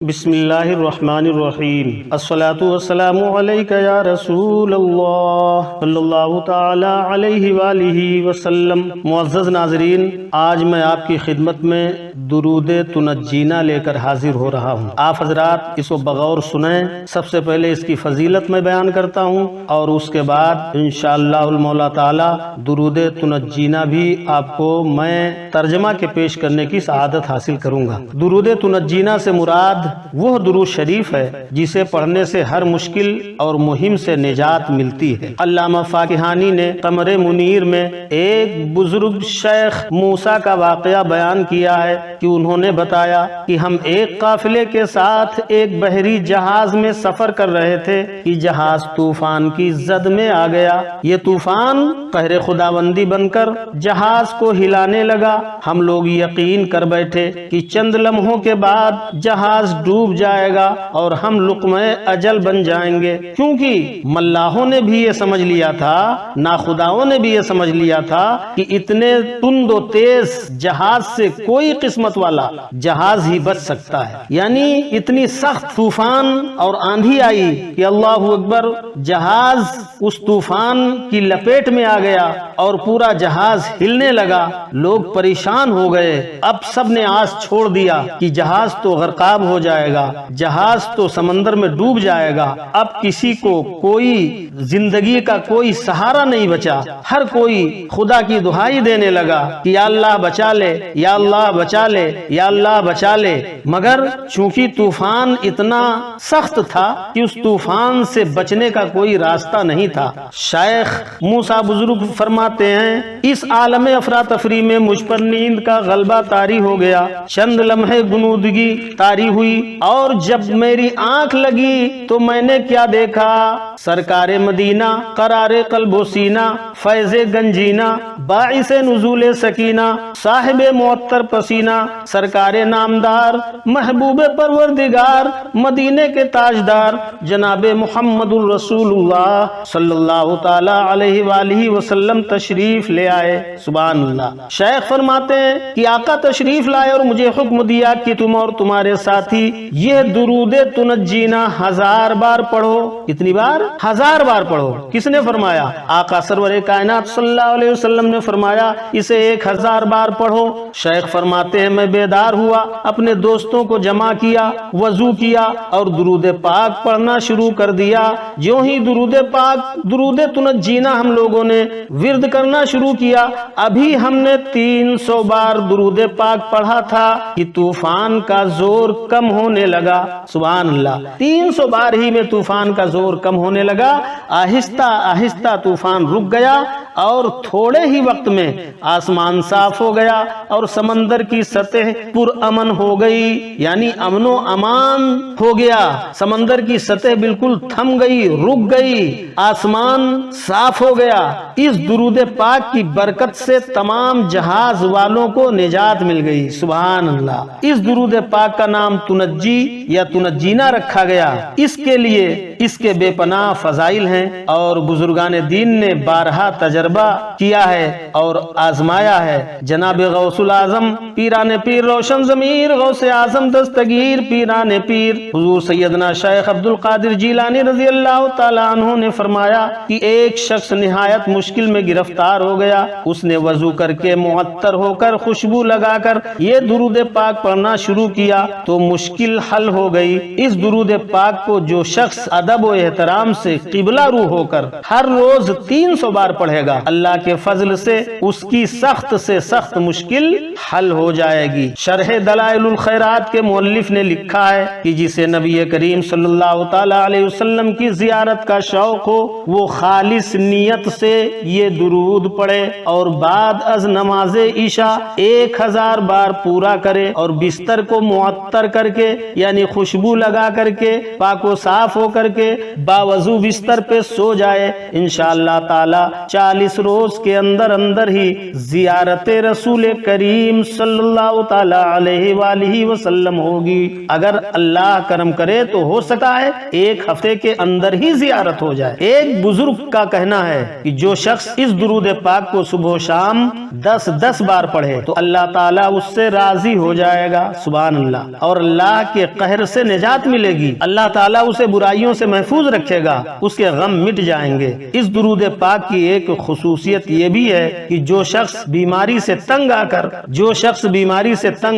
بسم اللہ الرحمن الرحیم الصلاۃ والسلام علیک یا رسول اللہ صلی اللہ تعالی علیہ وآلہ وسلم۔ معزز ناظرین، آج میں آپ کی خدمت میں درود تنجینا لے کر حاضر ہو رہا ہوں۔ آپ حضرات اس کو بغور سنیں۔ سب سے پہلے اس کی فضیلت میں بیان کرتا ہوں اور اس کے بعد انشاءاللہ المولا تعالی درود تنجینا بھی آپ کو میں ترجمہ کے پیش کرنے کی سعادت حاصل کروں گا۔ درود تنجینا سے مراد وہ درود شریف ہے جسے پڑھنے سے ہر مشکل اور مہم سے نجات ملتی ہے۔ علامہ فاکہانی نے قمر منیر میں ایک بزرگ شیخ موسیٰ کا واقعہ بیان کیا ہے کہ انہوں نے بتایا کہ ہم ایک قافلے کے ساتھ ایک بحری جہاز میں سفر کر رہے تھے کہ جہاز طوفان کی زد میں آ گیا۔ یہ طوفان قہر خداوندی بن کر جہاز کو ہلانے لگا۔ ہم لوگ یقین کر بیٹھے کہ چند لمحوں کے بعد جہاز ڈوب جائے گا اور ہم لقمہ اجل بن جائیں گے، کیونکہ ملاحوں نے بھی یہ سمجھ لیا تھا، ناخداؤں نے بھی یہ سمجھ لیا تھا کہ اتنے تند و تیز جہاز سے کوئی قسمت والا جہاز ہی بچ سکتا ہے۔ یعنی اتنی سخت طوفان اور آندھی آئی کہ اللہ اکبر، جہاز اس طوفان کی لپیٹ میں آ گیا اور پورا جہاز ہلنے لگا۔ لوگ پریشان ہو گئے۔ اب سب نے آس چھوڑ دیا کہ جہاز تو غرقاب ہو جائے گا، جہاز تو سمندر میں ڈوب جائے گا۔ اب کسی کو کوئی زندگی کا کوئی سہارا نہیں بچا۔ ہر کوئی خدا کی دعائی دینے لگا کہ یا اللہ بچا لے، یا اللہ بچا لے، یا اللہ بچا لے۔ مگر چونکہ طوفان اتنا سخت تھا کہ اس طوفان سے بچنے کا کوئی راستہ نہیں تھا۔ شیخ موسیٰ بزرگ فرماتے ہیں، اس عالم افراتفری میں مجھ پر نیند کا غلبہ طاری ہو گیا۔ چند لمحے غنودگی طاری ہوئی اور جب میری آنکھ لگی تو میں نے کیا دیکھا؟ سرکار مدینہ، قرار قلب و سینہ، فیض گنجینہ، باعث نزول سکینہ، صاحب معطر پسینہ، سرکار نامدار، محبوب پروردگار، مدینے کے تاجدار جناب محمد الرسول اللہ صلی اللہ تعالی علیہ وآلہ وسلم تشریف لے آئے۔ سبحان اللہ۔ شیخ فرماتے ہیں کہ آقا تشریف لائے اور مجھے حکم دیا کہ تم اور تمہارے ساتھی یہ درود تنجینا 1000 بار پڑھو۔ کتنی بار؟ 1000 بار پڑھو۔ کس نے فرمایا؟ آقا سرور کائنات صلی اللہ علیہ وسلم نے فرمایا اسے 1000 بار پڑھو۔ شیخ فرماتے ہیں میں بیدار ہوا، اپنے دوستوں کو جمع کیا، وضو کیا اور درود پاک پڑھنا شروع کر دیا۔ جو ہی درود پاک، درود تنجینا ہم لوگوں نے ورد کرنا شروع کیا، ابھی ہم نے 300 بار درود پاک پڑھا تھا کہ طوفان کا زور کم ہونے لگا۔ سبحان اللہ۔ 300 بار ہی میں طوفان کا زور کم ہونے لگا۔ آہستہ آہستہ طوفان رک گیا اور تھوڑے ہی وقت میں آسمان صاف ہو گیا اور سمندر کی سطح پرامن ہو گئی، یعنی امن و امان ہو گیا۔ سمندر کی سطح بالکل تھم گئی، رک گئی، آسمان صاف ہو گیا۔ اس درود پاک کی برکت سے تمام جہاز والوں کو نجات مل گئی۔ سبحان اللہ۔ اس درود پاک کا نام تنجی یا تنجینا رکھا گیا۔ اس کے لیے اس کے بے پناہ فضائل ہیں اور بزرگان دین نے بارہا تجربہ کیا ہے اور آزمایا ہے۔ جناب غوث العظم پیران پیر روشن ضمیر غوث اعظم دستگیر پیران پیر حضور سیدنا شیخ عبد القادر جیلانی رضی اللہ تعالی عنہ نے فرمایا کہ ایک شخص نہایت مشکل میں گرفتار ہو گیا۔ اس نے وضو کر کے معطر ہو کر خوشبو لگا کر یہ درود پاک پڑھنا شروع کیا تو مشکل حل ہو گئی۔ اس درود پاک کو جو شخص ادب و احترام سے قبلہ رو ہو کر ہر روز 300 بار پڑھے گا، اللہ کے فضل سے اس کی سخت سے سخت مشکل حل ہو جائے گی۔ شرح دلائل الخیرات کے مؤلف نے لکھا ہے کہ جسے نبی کریم صلی اللہ تعالی علیہ وسلم کی زیارت کا شوق ہو وہ خالص نیت سے یہ درود پڑھے اور بعد از نماز عشاء 1000 بار پورا کرے اور بستر کو معطر کر کے یعنی خوشبو لگا کر کے پاک و صاف ہو کر کے باوضو بستر پہ سو جائے۔ انشاءاللہ تعالی 40 41 روز کے اندر ہی زیارت رسول کریم صلی اللہ تعالی علیہ وآلہ وسلم ہوگی۔ اگر اللہ کرم کرے تو ہو سکتا ہے ایک ہفتے کے اندر ہی زیارت ہو جائے۔ ایک بزرگ کا کہنا ہے کہ جو شخص اس درود پاک کو صبح و شام 10 بار پڑھے تو اللہ تعالیٰ اس سے راضی ہو جائے گا، سبحان اللہ، اور اللہ کے قہر سے نجات ملے گی، اللہ تعالیٰ اسے برائیوں سے محفوظ رکھے گا، اس کے غم مٹ جائیں گے۔ اس درود پاک کی ایک خصوصیت یہ بھی ہے کہ جو شخص بیماری سے تنگ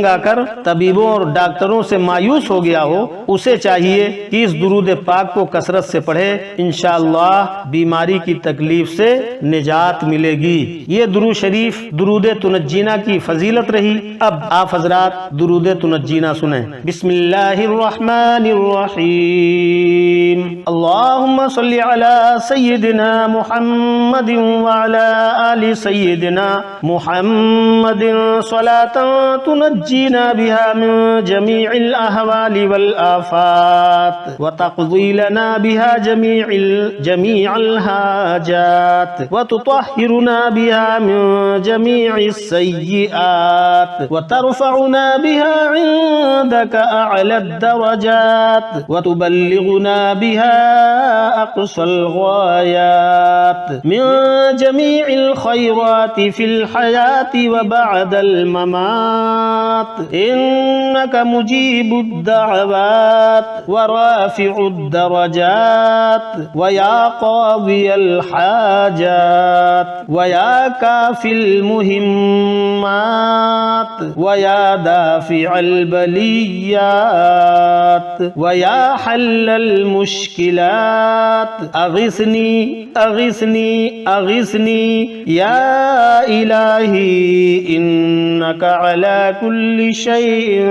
آ کر طبیبوں اور ڈاکٹروں سے مایوس ہو گیا ہو، اسے چاہیے کہ اس درود پاک کو کثرت سے پڑھے، انشاءاللہ بیماری کی تکلیف سے نجات ملے گی۔ یہ درود شریف درود تنجینا کی فضیلت رہی۔ اب آپ حضرات درود تنجینا سنیں۔ بسم اللہ الرحمن الرحیم، اللہم صلی علی سیدنا محمد وعلی آل سیدنا محمد صلاة تنجینا بها من جمیع الاحوال والآفات وتقضی لنا بها جميع الحاجات وتطهرنا بها من جميع السيئات وترفعنا بها عندك أعلى الدرجات وتبلغنا بها أقصى الغايات من جميع الخيرات في الحياة وبعد الممات إنك مجيب الدعوات ورافع الدرجات ويا قاضي الحاجات ويا كافي المهمات ويا دافع البليات ويا حل المشكلات أغثني أغثني أغثني يا إلهي إنك على كل شيء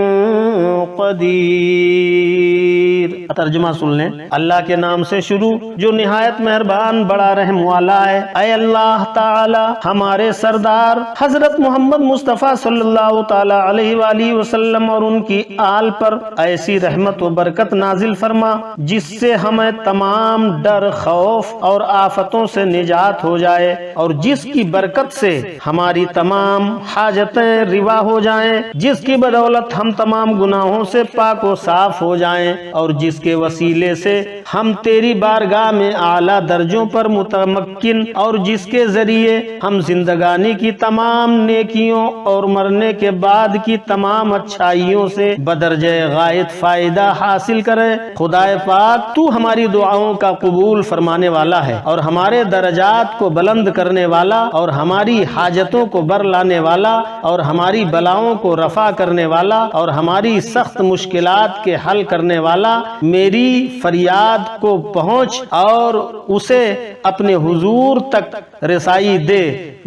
قدیر۔ ترجمہ سن لیں۔ اللہ کے نام سے شروع جو نہایت مہربان بڑا رحم والا ہے۔ اے اللہ تعالی ہمارے سردار حضرت محمد مصطفیٰ صلی اللہ تعالی علیہ وآلہ وسلم اور ان کی آل پر ایسی رحمت و برکت نازل فرما جس سے ہمیں تمام ڈر، خوف اور آفتوں سے نجات ہو جائے، اور جس کی برکت سے ہماری تمام حاجتیں روا ہو جائیں، جس کی بدولت ہم تمام گناہوں سے پاک و صاف ہو جائیں، اور جس کے وسیلے سے ہم تیری بارگاہ میں اعلیٰ درجوں پر متمکن، اور جس کے ذریعے ہم زندگانی کی تمام نیکیوں اور مرنے کے بعد کی تمام اچھائیوں سے بدرجہ غایت فائدہ حاصل کریں۔ خدائے پاک تو ہماری دعاؤں کا قبول فرمانے والا ہے، اور ہمارے درجات کو بلند کرنے والا، اور ہماری حاجتوں کو بر لانے والا، اور ہماری بلاؤں کو رفع کرنے والا، اور ہماری سخت مشکلات کے حل کرنے والا، میری فریاد کو پہنچ اور اسے اپنے حضور تک رسائی دے،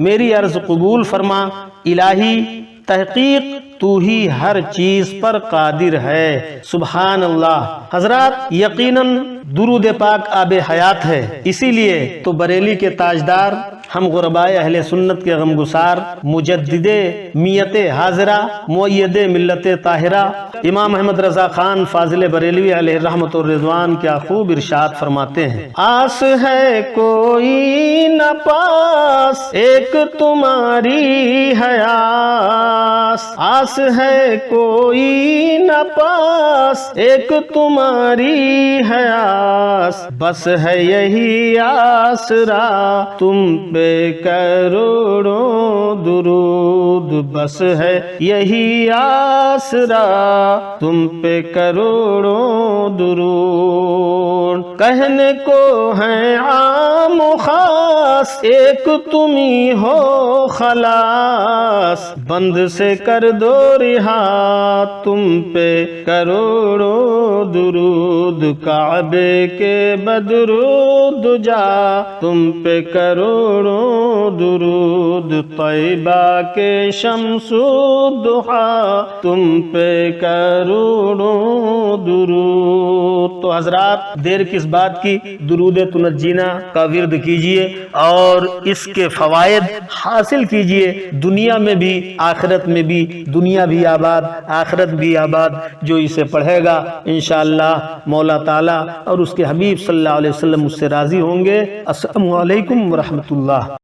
میری عرض قبول فرما۔ الہی تحقیق تو ہی ہر چیز پر قادر ہے، سبحان اللہ۔ حضرات یقیناً درود پاک آب حیات ہے، اسی لیے تو بریلی کے تاجدار، ہم غربائے اہل سنت کے غمگسار، مجدد میت حاضرہ، مؤید ملت طاہرہ امام احمد رضا خان فاضل بریلوی علیہ رحمت الرضوان کیا خوب ارشاد فرماتے ہیں۔ آس ہے کوئی نہ پاس ایک تمہاری ہے آس، آس ہے کوئی نہ پاس ایک تمہاری ہے آس، بس ہے یہی آسرا تم پہ کروڑوں درود، بس ہے یہی آسرا تم پہ کروڑوں درود۔ کہنے کو ہے عام و خاص ایک تم ہی ہو خلاص، بند سے کر دو رہا تم پہ کروڑوں درود، کعبے کے بدرود جا تم پہ کروڑوں درود، طیبہ کے شمس الضحیٰ تم پہ کروڑوں درود۔ تو حضرات دیر کس بات کی، درود تنجینا کا ورد کیجئے اور اس کے فوائد حاصل کیجئے، دنیا میں بھی آخرت میں بھی، دنیا بھی آباد آخرت بھی آباد۔ جو اسے پڑھے گا انشاءاللہ مولا تعالی اور اس کے حبیب صلی اللہ علیہ وسلم اس سے راضی ہوں گے۔ السلام علیکم ورحمۃ اللہ۔